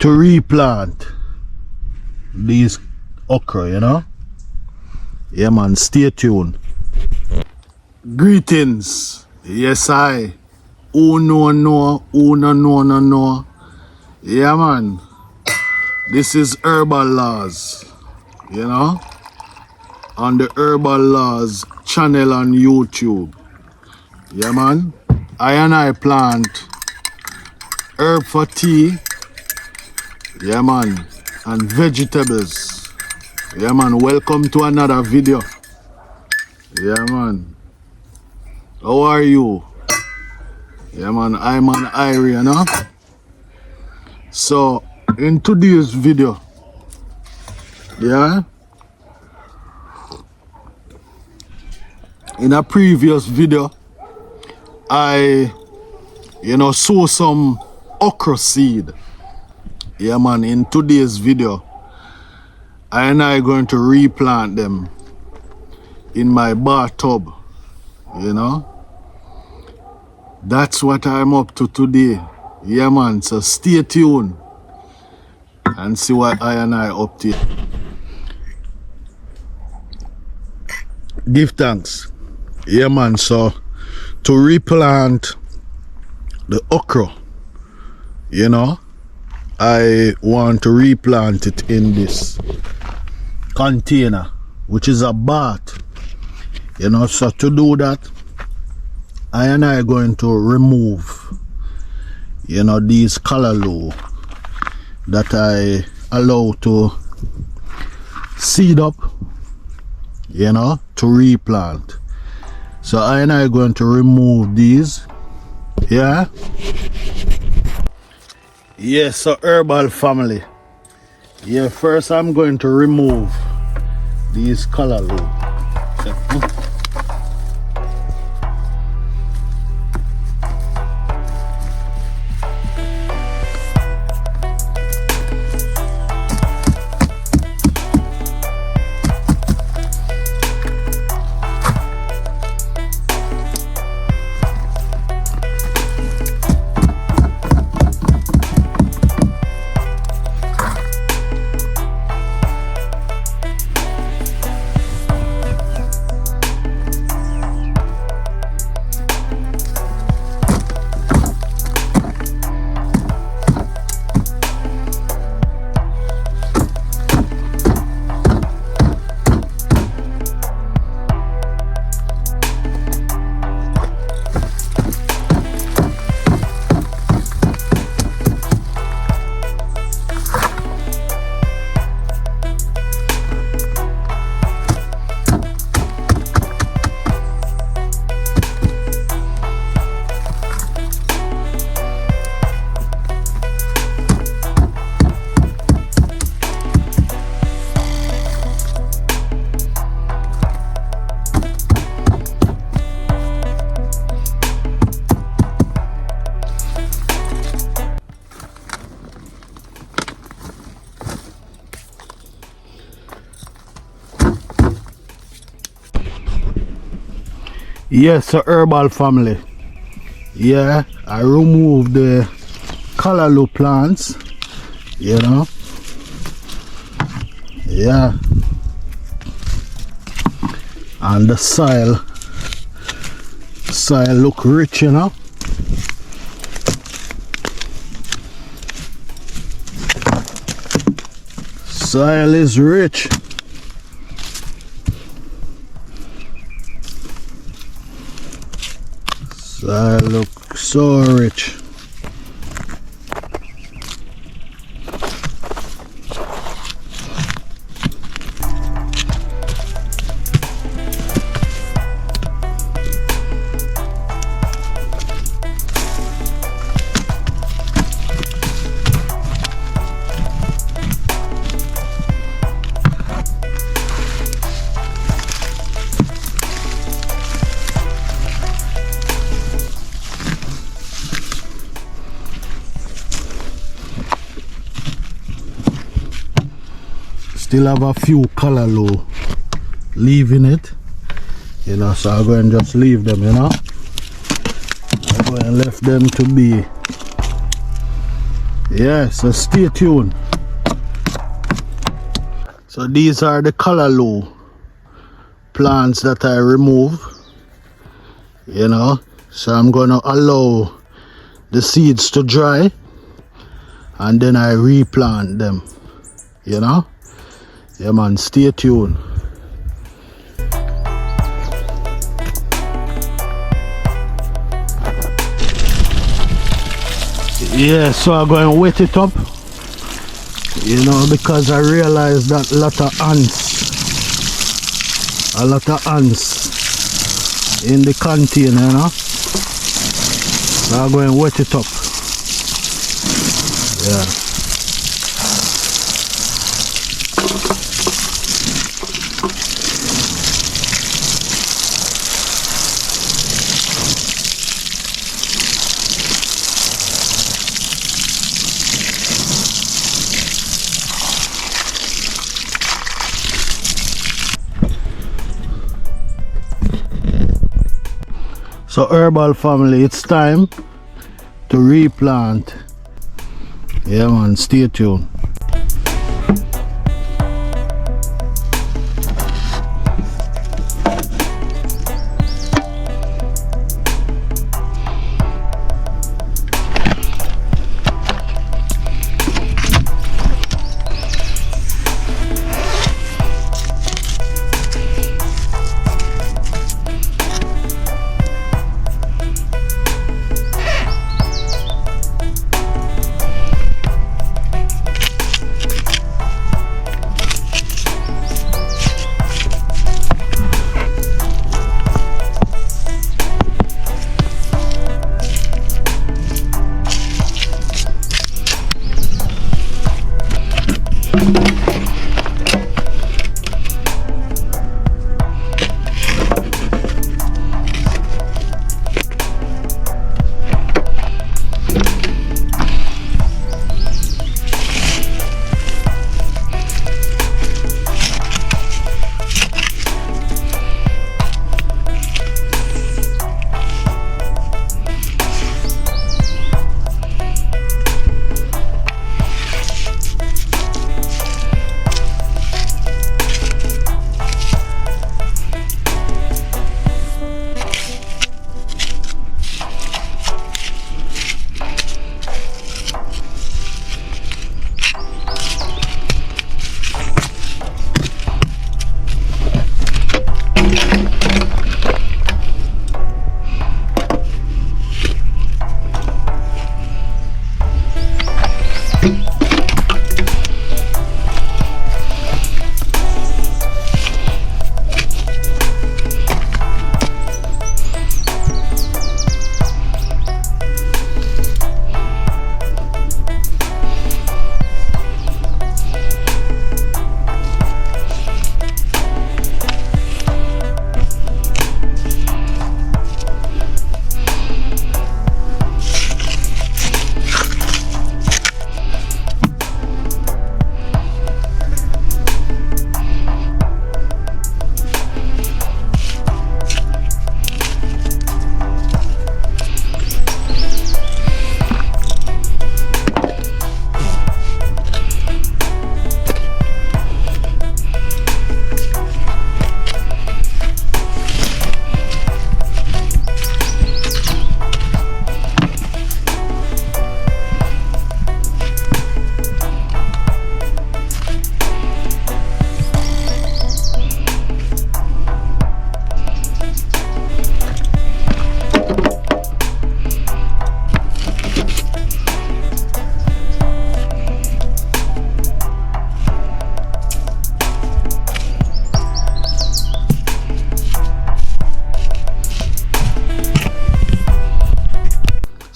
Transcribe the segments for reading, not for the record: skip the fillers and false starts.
to replant these okra, you know. Yeah man, stay tuned. Greetings. Yes I. Who know, who no. Yeah man. This is Herbal Laws, you know, on the Herbal Laws channel on YouTube. Yeah man. I plant herb for tea. Yeah man. And vegetables. Yeah man, welcome to another video. Yeah man. How are you? Yeah man, I'm on Irie, you know. So in today's video, yeah, in a previous video, I sow some okra seed. Yeah man, in today's video, I going to replant them in my bathtub, you know. That's what I'm up to today. Yeah man, so stay tuned and see what I up to. Give thanks. Yeah man, so to replant the okra, you know, I want to replant it in this container, which is a bath, you know. So to do that, I going to remove, you know, these callaloo that I allow to seed up, you know, to replant. So I going to remove these. Yeah. Yes, so herbal family. Yeah, first I'm going to remove these callaloo. Yes, so herbal family. Yeah, I remove the callaloo plants, you know. Yeah. And the soil look rich, you know. Soil is rich. Soil look so rich. Still have a few callaloo leaving it, you know, so I'm going to just leave them, you know. I'm going to leave them to be, Yeah, so stay tuned. So these are the callaloo plants that I remove, you know. So I'm gonna allow the seeds to dry and then I replant them, you know. Yeah man, stay tuned. Yeah, so I'm going to wet it up, you know, because I realized that a lot of ants in the container, you know. So I'm going to wet it up. Yeah. So herbal family, it's time to replant. Yeah man, stay tuned.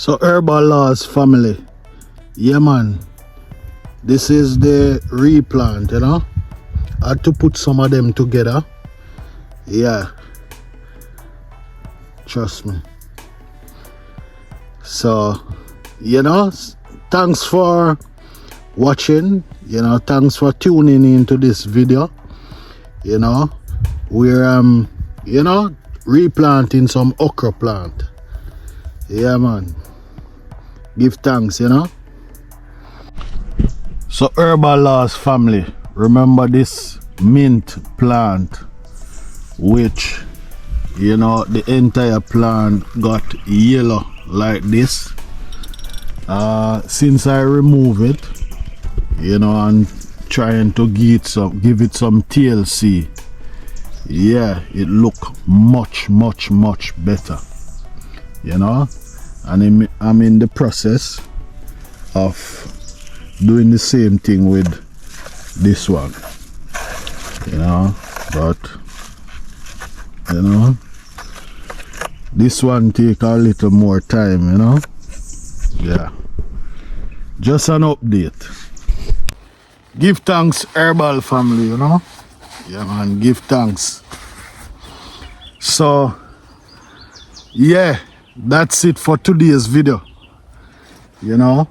So herbal laws family, yeah man, this is the replant, you know. I had to put some of them together. Yeah, trust me. So, you know, thanks for watching, you know, thanks for tuning into this video. You know, we're you know, replanting some okra plant. Yeah man, give thanks, you know. So herbal laws family, remember this mint plant, which you know the entire plant got yellow like this. Since I remove it, you know, and trying to give it some TLC, yeah, it look much better, you know. And I'm in the process of doing the same thing with this one, you know. But you know, this one take a little more time, you know. Yeah, just an update. Give thanks herbal family, you know. Yeah man, give thanks. So yeah, that's it for today's video, you know,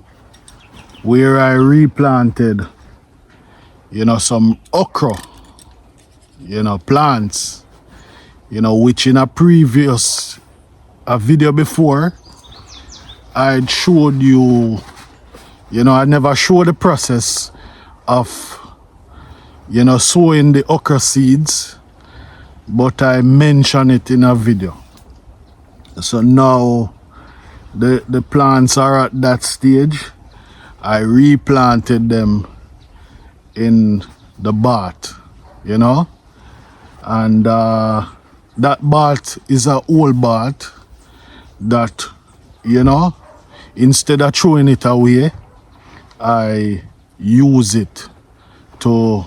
where I replanted, you know, some okra, you know, plants, you know, which in a previous video before I'd showed you, you know, I never showed the process of, you know, sowing the okra seeds, but I mentioned it in a video. So now the plants are at that stage. I replanted them in the bath, you know, and that bath is a old bath that, you know, instead of throwing it away, I use it to,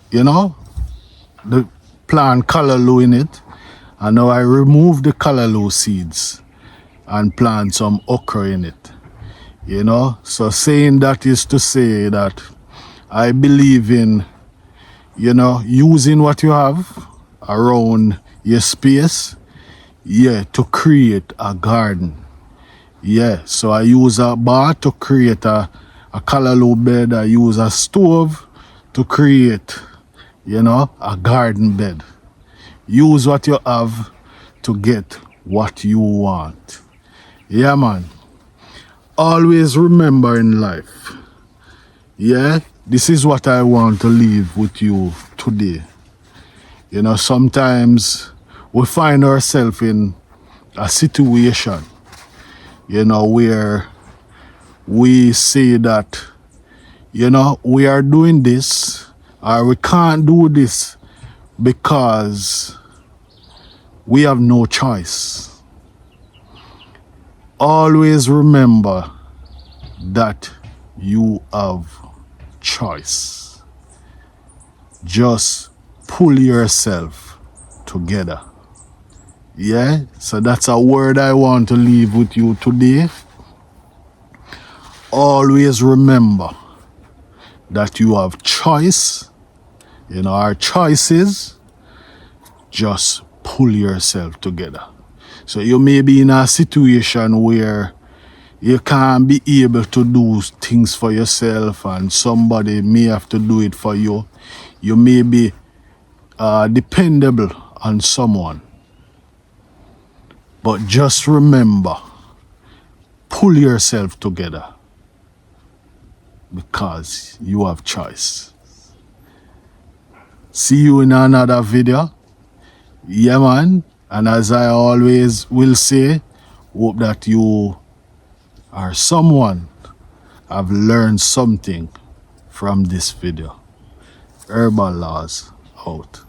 you know, the plant callaloo in it, and now I remove the callaloo seeds and plant some okra in it, you know. So saying that is to say that I believe in, you know, using what you have around your space, yeah, to create a garden. Yeah, so I use a bar to create a callaloo bed. I use a stove to create, you know, a garden bed. Use what you have to get what you want. Yeah man, always remember in life, yeah, this is what I want to leave with you today. You know, sometimes we find ourselves in a situation, you know, where we say that, you know, we are doing this or we can't do this because we have no choice. Always remember that you have choice. Just pull yourself together. Yeah, so that's a word I want to leave with you today. Always remember that you have choice. You know, our choices. Just pull yourself together. So you may be in a situation where you can't be able to do things for yourself and somebody may have to do it for you. You may be dependable on someone. But just remember, pull yourself together because you have choice. See you in another video. Yeah man, and as I always will say, hope that you or someone have learned something from this video. Herbal laws out.